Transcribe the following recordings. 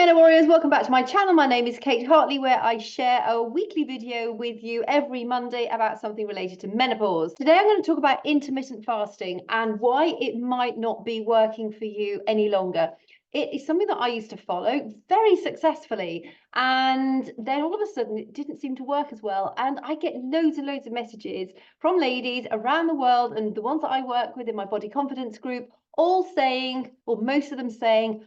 Meno Warriors, welcome back to my channel. My name is Kate Hartley, where I share a weekly video with you every Monday about something related to menopause. Today I'm going to talk about intermittent fasting and why it might not be working for you any longer. It is something that I used to follow very successfully, and then all of a sudden it didn't seem to work as well. And I get loads and loads of messages from ladies around the world, and the ones that I work with in my body confidence group, all saying, or most of them saying,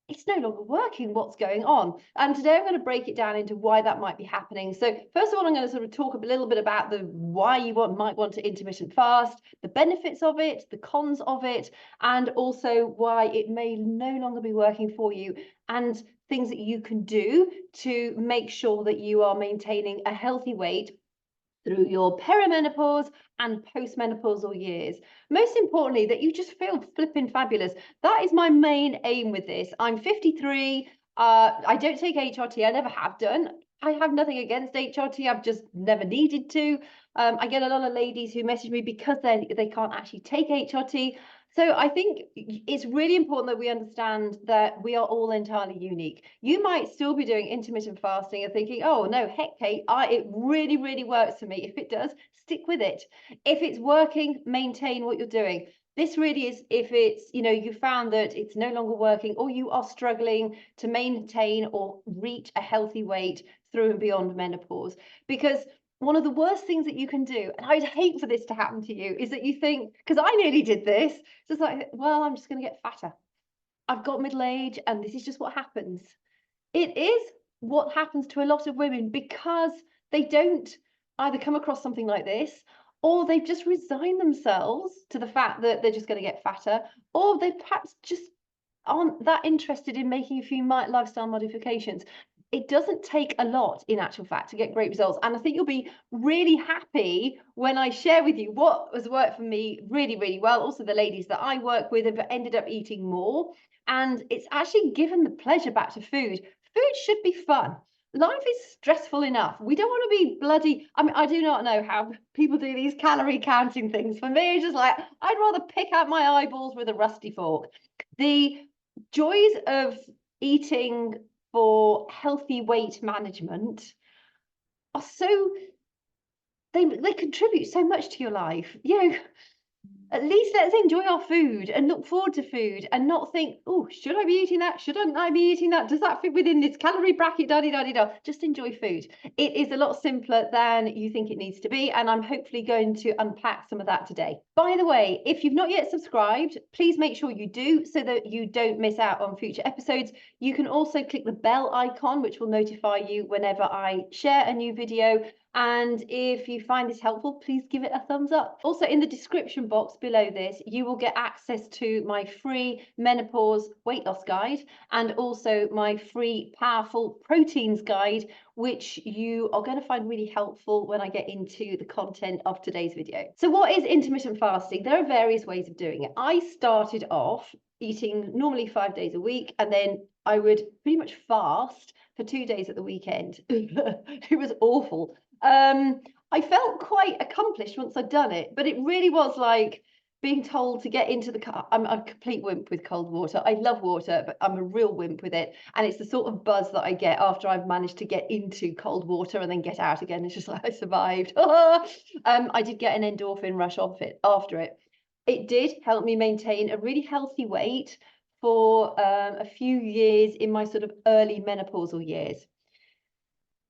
it's no longer working, what's going on? And today I'm going to break it down into why that might be happening. So first of all, I'm going to sort of talk a little bit about the why you might want to intermittent fast, the benefits of it, the cons of it, and also why it may no longer be working for you, and things that you can do to make sure that you are maintaining a healthy weight through your perimenopause and postmenopausal years. Most importantly, that you just feel flipping fabulous. That is my main aim with this. I'm 53. I don't take HRT. I never have done. I have nothing against HRT. I've just never needed to. I get a lot of ladies who message me because they can't actually take HRT. So I think it's really important that we understand that we are all entirely unique. You might still be doing intermittent fasting and thinking, oh no, heck, Kate, it really, really works for me. If it does, stick with it. If it's working, maintain what you're doing. This really is if it's, you found that it's no longer working, or you are struggling to maintain or reach a healthy weight through and beyond menopause. Because one of the worst things that you can do, and I'd hate for this to happen to you, is that you think, because I nearly did this, just like, well, I'm just going to get fatter. I've got middle age and this is just what happens. It is what happens to a lot of women because they don't either come across something like this, or they've just resigned themselves to the fact that they're just going to get fatter, or they perhaps just aren't that interested in making a few lifestyle modifications. It doesn't take a lot, in actual fact, to get great results. And I think you'll be really happy when I share with you what has worked for me really, really well. Also, the ladies that I work with have ended up eating more. And it's actually given the pleasure back to food. Food should be fun. Life is stressful enough. We don't want to be bloody. I mean, I do not know how people do these calorie counting things. For me, it's just like, I'd rather pick out my eyeballs with a rusty fork. The joys of eating for healthy weight management are so, they contribute so much to your life. At least let's enjoy our food and look forward to food and not think, oh, should I be eating that? Shouldn't I be eating that? Does that fit within this calorie bracket? Da-di-da-di-da. Just enjoy food. It is a lot simpler than you think it needs to be, and I'm hopefully going to unpack some of that today. By the way, if you've not yet subscribed, please make sure you do so that you don't miss out on future episodes. You can also click the bell icon, which will notify you whenever I share a new video. And if you find this helpful, please give it a thumbs up. Also, in the description box below this, you will get access to my free menopause weight loss guide and also my free powerful proteins guide, which you are going to find really helpful when I get into the content of today's video. So what is intermittent fasting? There are various ways of doing it. I started off eating normally 5 days a week, and then I would pretty much fast for 2 days at the weekend. It was awful. I felt quite accomplished once I'd done it, but it really was like being told to get into the car. I'm a complete wimp with cold water. I love water, but I'm a real wimp with it. And it's the sort of buzz that I get after I've managed to get into cold water and then get out again. It's just like, I survived. I did get an endorphin rush off it after it. It did help me maintain a really healthy weight for a few years in my sort of early menopausal years.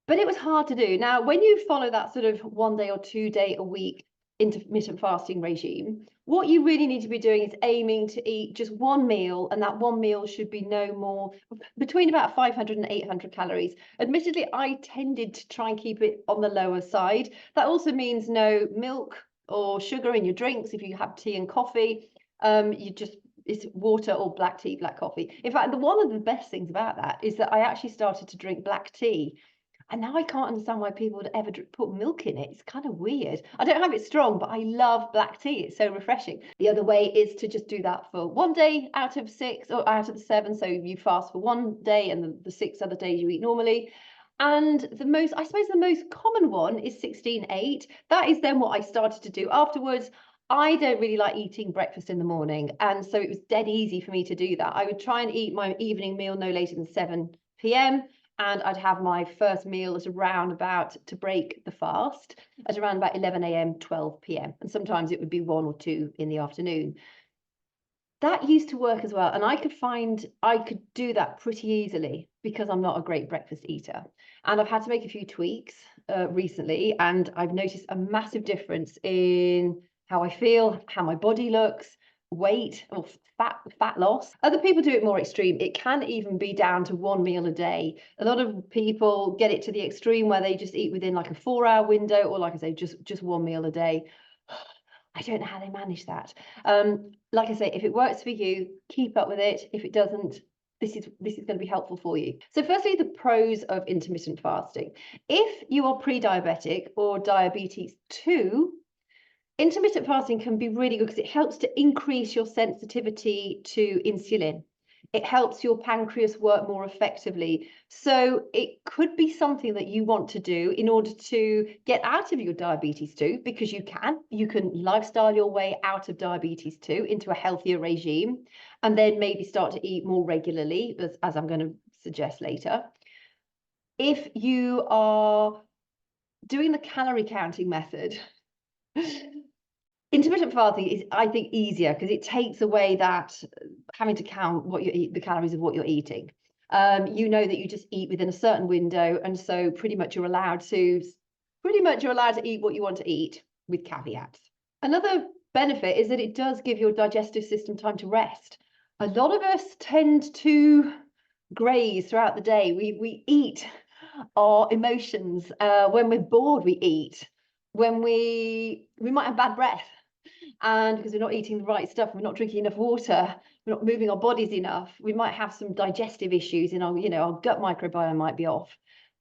But it was hard to do. Now, when you follow that sort of 1 day or 2 day a week intermittent fasting regime, what you really need to be doing is aiming to eat just one meal, and that one meal should be no more between about 500 and 800 calories. Admittedly, I tended to try and keep it on the lower side. That also means no milk or sugar in your drinks. If you have tea and coffee, it's water or black tea, black coffee. In fact, one of the best things about that is that I actually started to drink black tea. And now I can't understand why people would ever put milk in it. It's kind of weird. I don't have it strong, but I love black tea. It's so refreshing. The other way is to just do that for 1 day out of 6 or out of the 7. So you fast for 1 day and the 6 other days you eat normally. And I suppose the most common one is 16-8. That is then what I started to do afterwards. I don't really like eating breakfast in the morning, and so it was dead easy for me to do that. I would try and eat my evening meal no later than 7 p.m. and I'd have my first meal at around about, to break the fast, at around about 11 a.m., 12 p.m. And sometimes it would be 1 or 2 in the afternoon. That used to work as well. And I could do that pretty easily because I'm not a great breakfast eater. And I've had to make a few tweaks recently, and I've noticed a massive difference in how I feel, how my body looks, weight or fat loss. Other people do it more extreme. It can even be down to 1 meal a day. A lot of people get it to the extreme where they just eat within like a 4-hour window, or like I say, just 1 meal a day. I don't know how they manage that. Like I say, if it works for you, keep up with it. If it doesn't, this is going to be helpful for you. So firstly, the pros of intermittent fasting. If you are pre-diabetic or diabetes 2, intermittent fasting can be really good because it helps to increase your sensitivity to insulin. It helps your pancreas work more effectively. So it could be something that you want to do in order to get out of your diabetes 2, because you can lifestyle your way out of diabetes 2 into a healthier regime, and then maybe start to eat more regularly, as I'm going to suggest later. If you are doing the calorie counting method, intermittent fasting is, I think, easier because it takes away that having to count what you eat, the calories of what you're eating. You know that you just eat within a certain window, and so pretty much you're allowed to eat what you want to eat, with caveats. Another benefit is that it does give your digestive system time to rest. A lot of us tend to graze throughout the day. We eat our emotions. When we're bored, we eat. When we might have bad breath, and because we're not eating the right stuff, we're not drinking enough water, we're not moving our bodies enough, we might have some digestive issues in our, our gut microbiome might be off.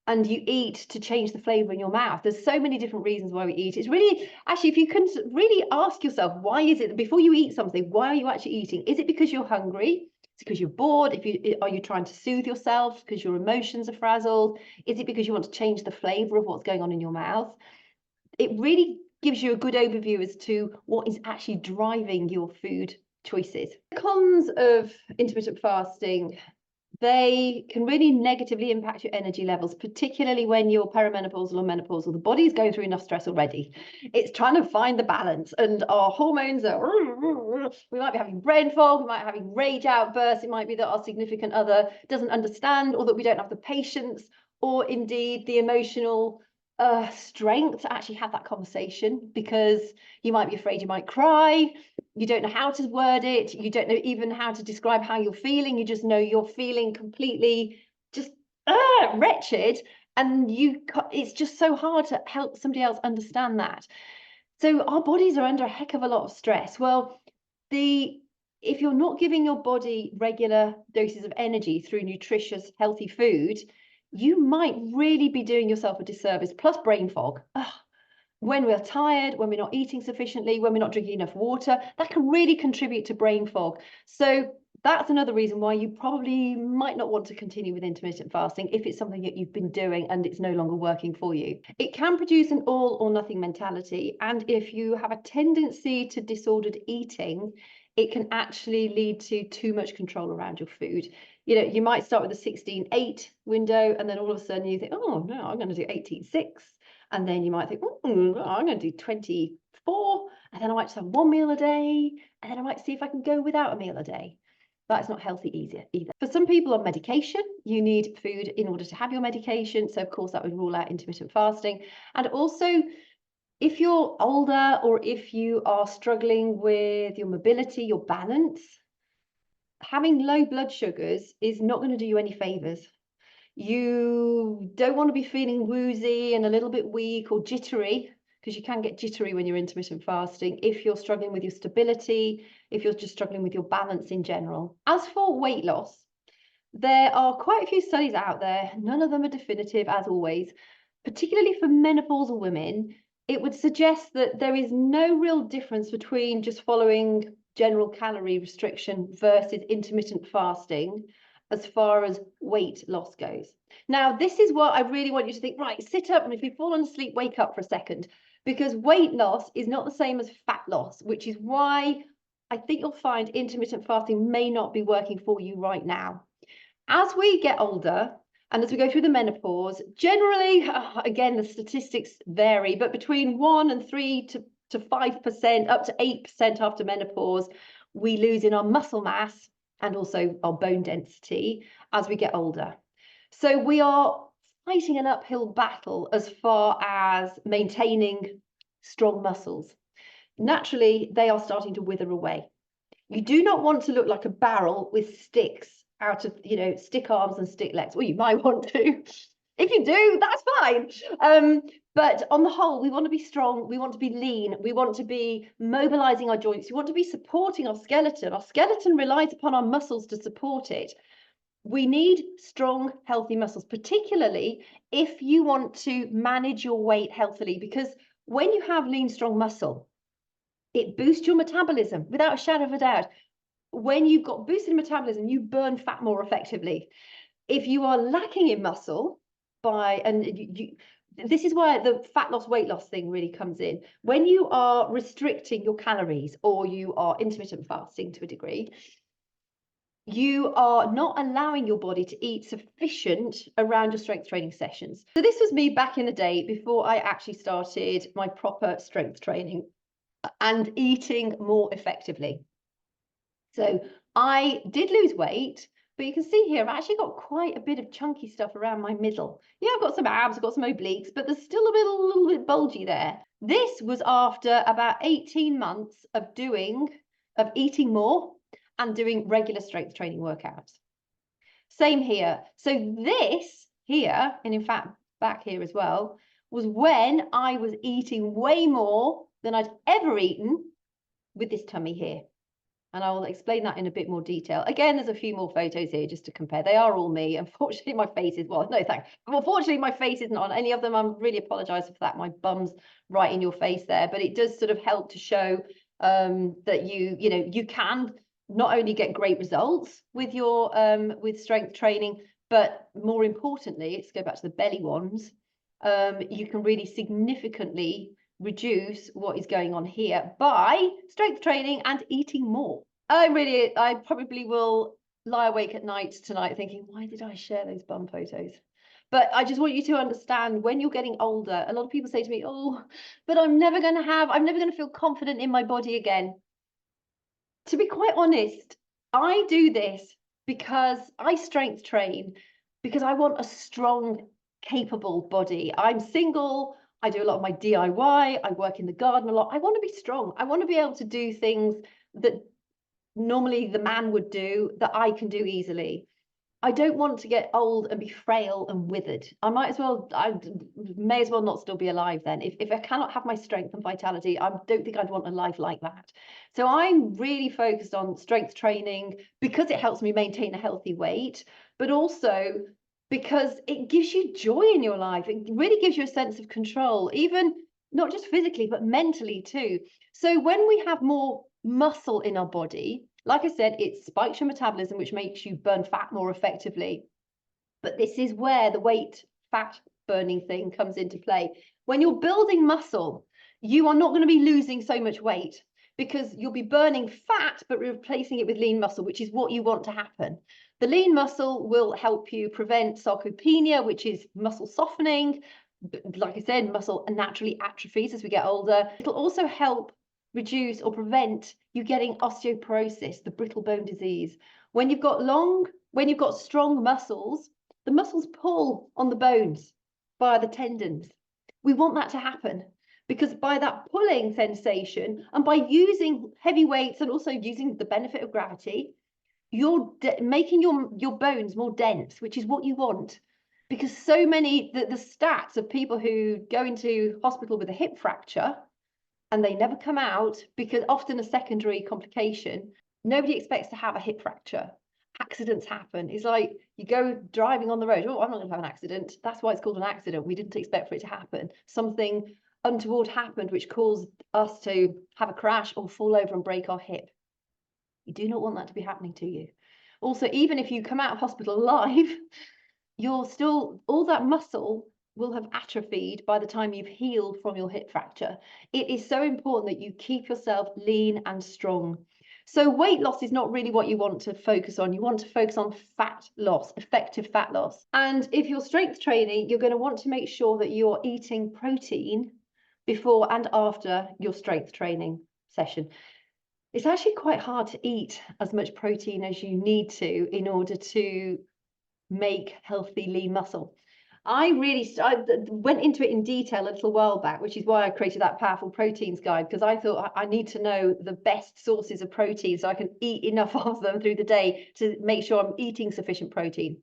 And you eat to change the flavor in your mouth. There's so many different reasons why we eat. It's really, actually, if you can really ask yourself, why is it that before you eat something, why are you actually eating? Is it because you're hungry? It's because you're bored? Are you trying to soothe yourself because your emotions are frazzled? Is it because you want to change the flavor of what's going on in your mouth? It really gives you a good overview as to what is actually driving your food choices. The cons of intermittent fasting: they can really negatively impact your energy levels, particularly when you're perimenopausal or menopausal. The body's going through enough stress already. It's trying to find the balance, and our hormones are, we might be having brain fog, we might be having rage outbursts. It might be that our significant other doesn't understand, or that we don't have the patience, or indeed the emotional strength to actually have that conversation, because you might be afraid you might cry, you don't know how to word it, you don't know even how to describe how you're feeling, you just know you're feeling completely just wretched, and it's just so hard to help somebody else understand that. So our bodies are under a heck of a lot of stress. Well, if you're not giving your body regular doses of energy through nutritious, healthy food, you might really be doing yourself a disservice, plus brain fog. When we're tired, when we're not eating sufficiently, when we're not drinking enough water, that can really contribute to brain fog. So that's another reason why you probably might not want to continue with intermittent fasting if it's something that you've been doing and it's no longer working for you. It can produce an all or nothing mentality. And if you have a tendency to disordered eating, it can actually lead to too much control around your food. You might start with a 16-8 window, and then all of a sudden you think, oh no, I'm going to do 18-6. And then you might think, I'm going to do 24, and then I might just have 1 meal a day, and then I might see if I can go without a meal a day. That's not healthy either. For some people on medication, you need food in order to have your medication. So of course that would rule out intermittent fasting. And also, if you're older, or if you are struggling with your mobility, your balance, having low blood sugars is not going to do you any favors. You don't want to be feeling woozy and a little bit weak or jittery, because you can get jittery when you're intermittent fasting, if you're struggling with your stability, if you're just struggling with your balance in general. As for weight loss, there are quite a few studies out there. None of them are definitive, as always. Particularly for menopausal women, it would suggest that there is no real difference between just following general calorie restriction versus intermittent fasting as far as weight loss goes. Now, this is what I really want you to think, right, sit up, and if you've fallen asleep, wake up for a second, because weight loss is not the same as fat loss, which is why I think you'll find intermittent fasting may not be working for you right now. As we get older, And as we go through the menopause, generally, again, the statistics vary, but between 1 and 3 to 5%, up to 8% after menopause, we lose in our muscle mass and also our bone density as we get older. So we are fighting an uphill battle as far as maintaining strong muscles. Naturally, they are starting to wither away. You do not want to look like a barrel with sticks out of, stick arms and stick legs. Well, you might want to. If you do, that's fine. But on the whole, we want to be strong. We want to be lean. We want to be mobilizing our joints. We want to be supporting our skeleton. Our skeleton relies upon our muscles to support it. We need strong, healthy muscles, particularly if you want to manage your weight healthily, because when you have lean, strong muscle, it boosts your metabolism without a shadow of a doubt. When you've got boosted metabolism, you burn fat more effectively. If you are lacking in muscle, this is why the fat loss, weight loss thing really comes in. When you are restricting your calories or you are intermittent fasting to a degree, you are not allowing your body to eat sufficient around your strength training sessions. So this was me back in the day before I actually started my proper strength training and eating more effectively. So I did lose weight, but you can see here, I've actually got quite a bit of chunky stuff around my middle. Yeah, I've got some abs, I've got some obliques, but there's still a little bit bulgy there. This was after about 18 months of eating more and doing regular strength training workouts. Same here. So this here, and in fact, back here as well, was when I was eating way more than I'd ever eaten with this tummy here. And I will explain that in a bit more detail. Again, there's a few more photos here just to compare. They are all me. Unfortunately, my face is, well, no thanks. Unfortunately, my face isn't on any of them. I'm really apologise for that. My bum's right in your face there. But it does sort of help to show that you can not only get great results with your with strength training, but more importantly, let's go back to the belly ones. You can really significantly reduce what is going on here by strength training and eating more. I probably will lie awake at night tonight thinking, why did I share those bum photos? But I just want you to understand, when you're getting older, a lot of people say to me, oh, but I'm never going to feel confident in my body again. To be quite honest, I do this because I strength train because I want a strong, capable body. I'm single. I do a lot of my DIY. I work in the garden a lot. I want to be strong. I want to be able to do things that normally the man would do that I can do easily. I don't want to get old and be frail and withered. I may as well not still be alive then. If I cannot have my strength and vitality, I don't think I'd want a life like that. So I'm really focused on strength training because it helps me maintain a healthy weight, but also because it gives you joy in your life. It really gives you a sense of control, even not just physically, but mentally too. So when we have more muscle in our body, like I said, it spikes your metabolism, which makes you burn fat more effectively. But this is where the weight fat burning thing comes into play. When you're building muscle, you are not going to be losing so much weight because you'll be burning fat, but replacing it with lean muscle, which is what you want to happen. The lean muscle will help you prevent sarcopenia, which is muscle softening. Like I said, muscle naturally atrophies as we get older. It'll also help reduce or prevent you getting osteoporosis, the brittle bone disease. When you've got strong muscles, the muscles pull on the bones via the tendons. We want that to happen because by that pulling sensation and by using heavy weights and also using the benefit of gravity, you're making your bones more dense, which is what you want. Because so many, the stats of people who go into hospital with a hip fracture and they never come out because often a secondary complication, nobody expects to have a hip fracture. Accidents happen. It's like you go driving on the road. Oh, I'm not going to have an accident. That's why it's called an accident. We didn't expect for it to happen. Something untoward happened which caused us to have a crash or fall over and break our hip. You do not want that to be happening to you. Also, even if you come out of hospital alive, you're still, all that muscle will have atrophied by the time you've healed from your hip fracture. It is so important that you keep yourself lean and strong. So weight loss is not really what you want to focus on. You want to focus on fat loss, effective fat loss. And if you're strength training, you're going to want to make sure that you're eating protein before and after your strength training session. It's actually quite hard to eat as much protein as you need to in order to make healthy lean muscle. I went into it in detail a little while back, which is why I created that powerful proteins guide, because I thought I need to know the best sources of protein so I can eat enough of them through the day to make sure I'm eating sufficient protein.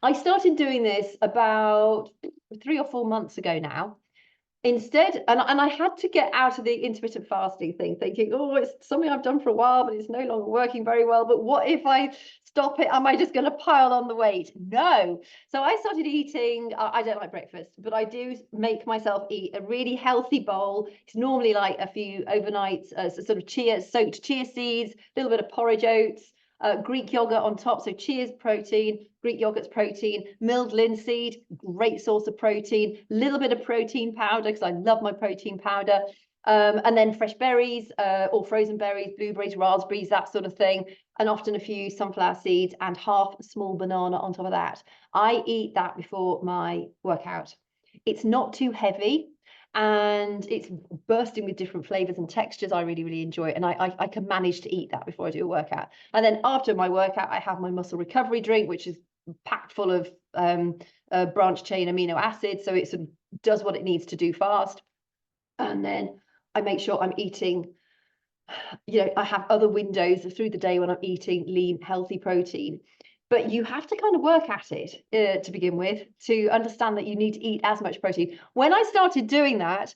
I started doing this about 3 or 4 months ago now. Instead, and I had to get out of the intermittent fasting thing, thinking, oh, it's something I've done for a while, but it's no longer working very well. But what if I stop it? Am I just going to pile on the weight? No. So I started eating, I don't like breakfast, but I do make myself eat a really healthy bowl. It's normally like a few overnight sort of soaked chia seeds, a little bit of porridge oats, Greek yogurt on top, so chia's protein, Greek yogurt's protein, milled linseed, great source of protein, a little bit of protein powder because I love my protein powder, and then fresh berries or frozen berries, blueberries, raspberries, that sort of thing, and often a few sunflower seeds and half a small banana on top of that. I eat that before my workout. It's not too heavy, and it's bursting with different flavors and textures. I really, really enjoy it. And I can manage to eat that before I do a workout. And then after my workout, I have my muscle recovery drink, which is packed full of branch chain amino acids. So it sort of does what it needs to do fast. And then I make sure I'm eating, I have other windows through the day when I'm eating lean, healthy protein. But you have to kind of work at it to begin with to understand that you need to eat as much protein. When I started doing that,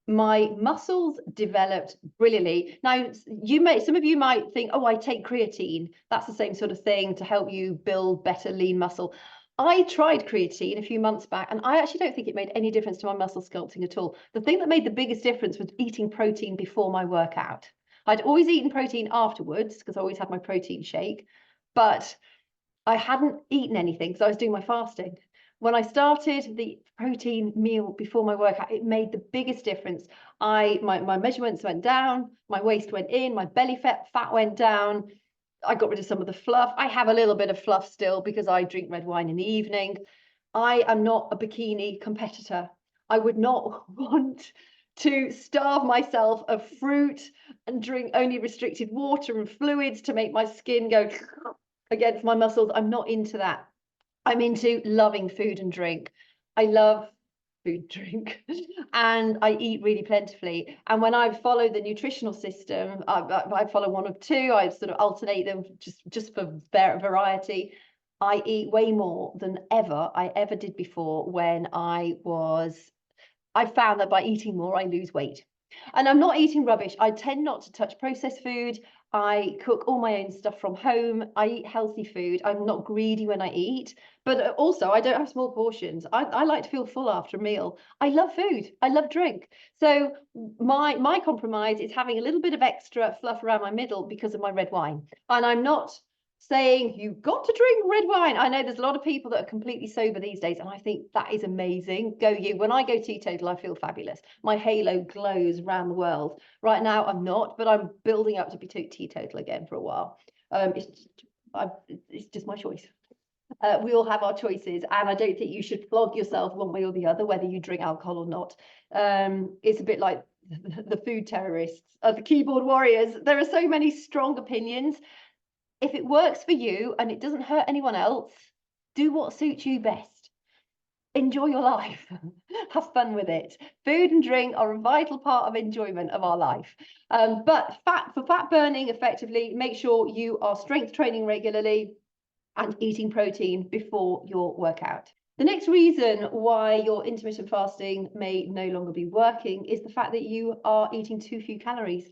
my muscles developed brilliantly. Now, some of you might think, oh, I take creatine. That's the same sort of thing to help you build better lean muscle. I tried creatine a few months back, and I actually don't think it made any difference to my muscle sculpting at all. The thing that made the biggest difference was eating protein before my workout. I'd always eaten protein afterwards because I always had my protein shake, but I hadn't eaten anything because I was doing my fasting. When I started the protein meal before my workout, it made the biggest difference. My measurements went down, my waist went in, my belly fat went down. I got rid of some of the fluff. I have a little bit of fluff still because I drink red wine in the evening. I am not a bikini competitor. I would not want to starve myself of fruit and drink only restricted water and fluids to make my skin go against my muscles. I'm not into that. I'm into loving food and drink. I love food and drink and I eat really plentifully. And when I follow the nutritional system, I follow one of two. I sort of alternate them just for variety. I eat way more than I ever did before when I found that by eating more, I lose weight. And I'm not eating rubbish. I tend not to touch processed food. I cook all my own stuff from home. I eat healthy food. I'm not greedy when I eat, but also I don't have small portions. I like to feel full after a meal. I love food. I love drink. So my compromise is having a little bit of extra fluff around my middle because of my red wine. And I'm not saying you've got to drink red wine. I know there's a lot of people that are completely sober these days, and I think that is amazing. Go you. When I go teetotal, I feel fabulous. My halo glows around the world. Right now, I'm not, but I'm building up to be teetotal again for a while. It's just my choice. We all have our choices, and I don't think you should flog yourself one way or the other, whether you drink alcohol or not. It's a bit like the food terrorists, the keyboard warriors. There are so many strong opinions. If it works for you and it doesn't hurt anyone else, do what suits you best. Enjoy your life. Have fun with it. Food and drink are a vital part of enjoyment of our life. But for fat burning effectively, make sure you are strength training regularly and eating protein before your workout. The next reason why your intermittent fasting may no longer be working is the fact that you are eating too few calories.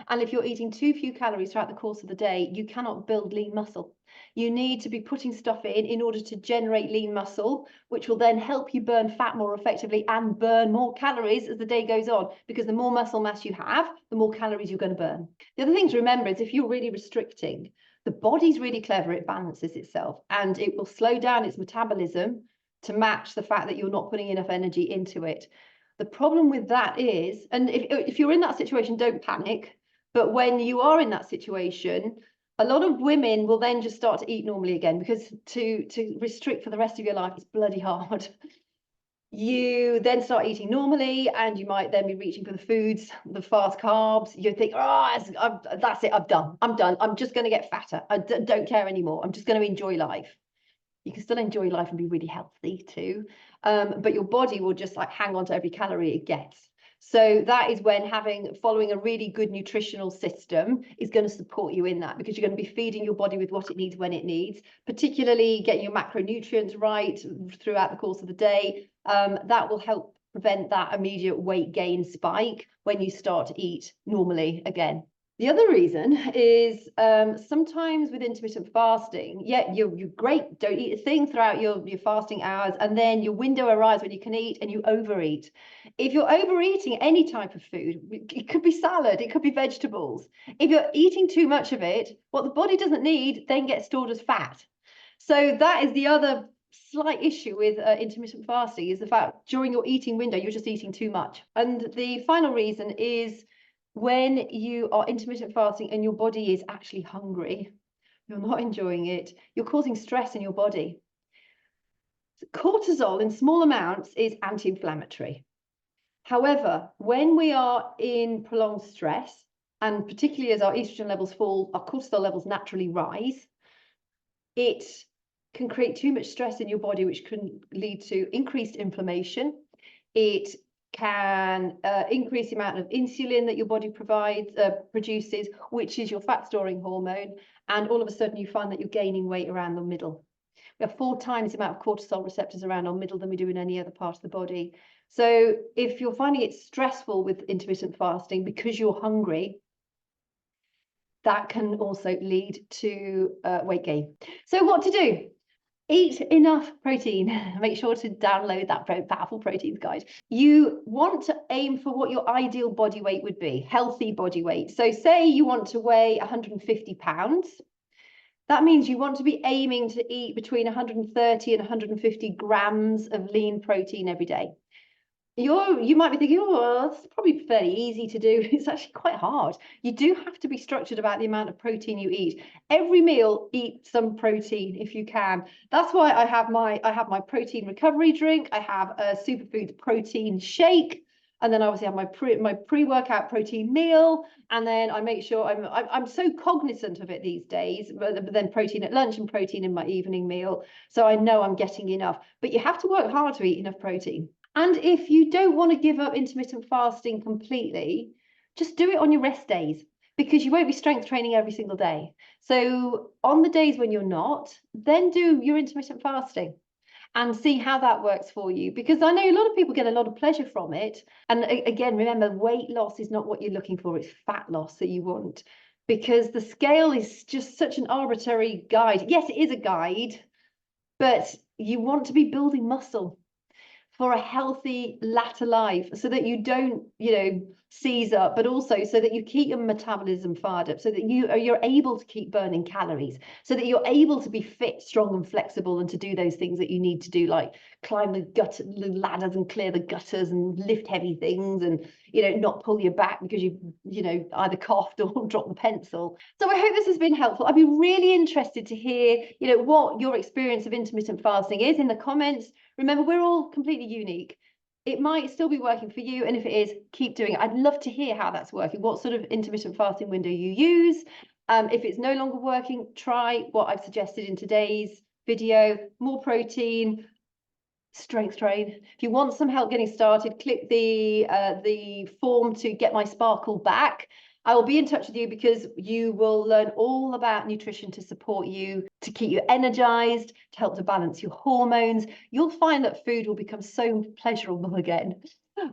And if you're eating too few calories throughout the course of the day, you cannot build lean muscle. You need to be putting stuff in order to generate lean muscle, which will then help you burn fat more effectively and burn more calories as the day goes on, because the more muscle mass you have, the more calories you're going to burn. The other thing to remember is if you're really restricting, the body's really clever, it balances itself and it will slow down its metabolism to match the fact that you're not putting enough energy into it. The problem with that is, and if you're in that situation, don't panic. But when you are in that situation, a lot of women will then just start to eat normally again, because to restrict for the rest of your life is bloody hard. You then start eating normally, and you might then be reaching for the foods, the fast carbs. You think, oh, that's it, I'm done. I'm just going to get fatter. I don't care anymore. I'm just going to enjoy life. You can still enjoy life and be really healthy too. But your body will just like hang on to every calorie it gets. So that is when following a really good nutritional system is going to support you in that, because you're going to be feeding your body with what it needs when it needs, particularly getting your macronutrients right throughout the course of the day. That will help prevent that immediate weight gain spike when you start to eat normally again. The other reason is sometimes with intermittent fasting, you're great, don't eat a thing throughout your fasting hours, and then your window arrives when you can eat and you overeat. If you're overeating any type of food, it could be salad, it could be vegetables. If you're eating too much of it, what the body doesn't need then gets stored as fat. So that is the other slight issue with intermittent fasting, is the fact during your eating window, you're just eating too much. And the final reason is when you are intermittent fasting and your body is actually hungry, you're not enjoying it, you're causing stress in your body. Cortisol in small amounts is anti-inflammatory. However, when we are in prolonged stress, and particularly as our estrogen levels fall, our cortisol levels naturally rise, it can create too much stress in your body, which can lead to increased inflammation. It can increase the amount of insulin that your body produces, which is your fat storing hormone, and all of a sudden you find that you're gaining weight around the middle. We have 4 times the amount of cortisol receptors around our middle than we do in any other part of the body. So if you're finding it stressful with intermittent fasting because you're hungry, that can also lead to weight gain. So what to do? Eat enough protein. Make sure to download that powerful proteins guide. You want to aim for what your ideal body weight would be, healthy body weight. So say you want to weigh 150 pounds. That means you want to be aiming to eat between 130 and 150 grams of lean protein every day. You might be thinking, oh, that's probably fairly easy to do. It's actually quite hard. You do have to be structured about the amount of protein you eat. Every meal, eat some protein if you can. That's why I have my protein recovery drink. I have a superfood protein shake, and then I obviously have my pre-workout protein meal. And then I make sure I'm so cognizant of it these days. But then protein at lunch and protein in my evening meal, so I know I'm getting enough. But you have to work hard to eat enough protein. And if you don't want to give up intermittent fasting completely, just do it on your rest days, because you won't be strength training every single day. So on the days when you're not, then do your intermittent fasting and see how that works for you. Because I know a lot of people get a lot of pleasure from it. And again, remember, weight loss is not what you're looking for, it's fat loss that you want. Because the scale is just such an arbitrary guide. Yes, it is a guide, but you want to be building muscle for a healthy latter life, so that you don't, seize up, but also so that you keep your metabolism fired up, so that you're able to keep burning calories, so that you're able to be fit, strong, and flexible, and to do those things that you need to do, like climb the ladders and clear the gutters and lift heavy things, and not pull your back because you either coughed or dropped the pencil. So I hope this has been helpful. I'd be really interested to hear what your experience of intermittent fasting is in the comments. Remember, we're all completely unique. It might still be working for you, and if it is, keep doing it. I'd love to hear how that's working, what sort of intermittent fasting window you use. If it's no longer working, try what I've suggested in today's video: more protein, strength train. If you want some help getting started, click the form to get my sparkle back. I will be in touch with you, because you will learn all about nutrition to support you, to keep you energized, to help to balance your hormones. You'll find that food will become so pleasurable again.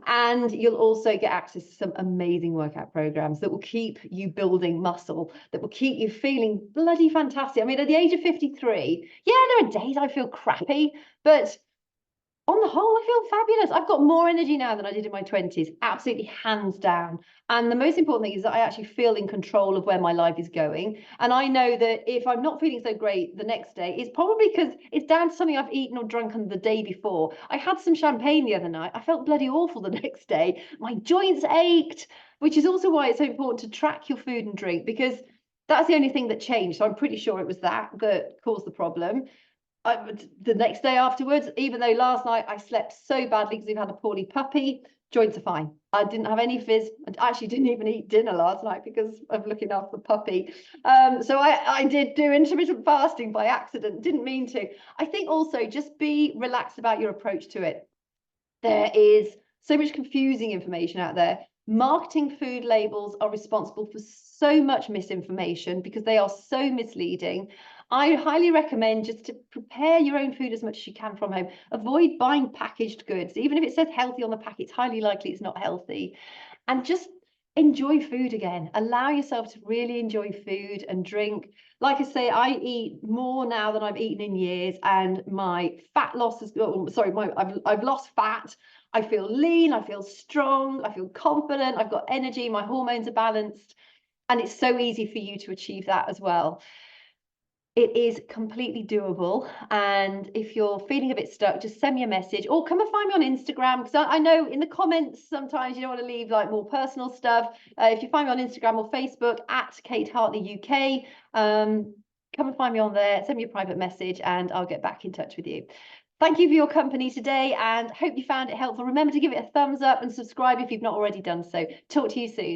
And you'll also get access to some amazing workout programs that will keep you building muscle, that will keep you feeling bloody fantastic. I mean, at the age of 53, yeah, there are days I feel crappy, but On the whole, I feel fabulous. I've got more energy now than I did in my 20s, absolutely hands down. And the most important thing is that I actually feel in control of where my life is going. And I know that if I'm not feeling so great the next day, it's probably because it's down to something I've eaten or drunk on the day before. I had some champagne the other night. I felt bloody awful the next day. My joints ached, which is also why it's so important to track your food and drink, because that's the only thing that changed. So I'm pretty sure it was that caused the problem. The next day afterwards, even though last night I slept so badly because we've had a poorly puppy, joints are fine. I didn't have any fizz. I actually didn't even eat dinner last night because of looking after the puppy. So I did do intermittent fasting by accident, didn't mean to. I think also just be relaxed about your approach to it. There is so much confusing information out there. Marketing food labels are responsible for so much misinformation because they are so misleading. I highly recommend just to prepare your own food as much as you can from home. Avoid buying packaged goods. Even if it says healthy on the pack, it's highly likely it's not healthy. And just enjoy food again. Allow yourself to really enjoy food and drink. Like I say, I eat more now than I've eaten in years, and my fat loss has I've lost fat. I feel lean, I feel strong, I feel confident, I've got energy, my hormones are balanced, and it's so easy for you to achieve that as well. It is completely doable. And if you're feeling a bit stuck, just send me a message or come and find me on Instagram, because I know in the comments sometimes you don't want to leave like more personal stuff. If you find me on Instagram or Facebook at Kate Hartley UK, come and find me on there, send me a private message and I'll get back in touch with you. Thank you for your company today and hope you found it helpful. Remember to give it a thumbs up and subscribe if you've not already done so. Talk to you soon.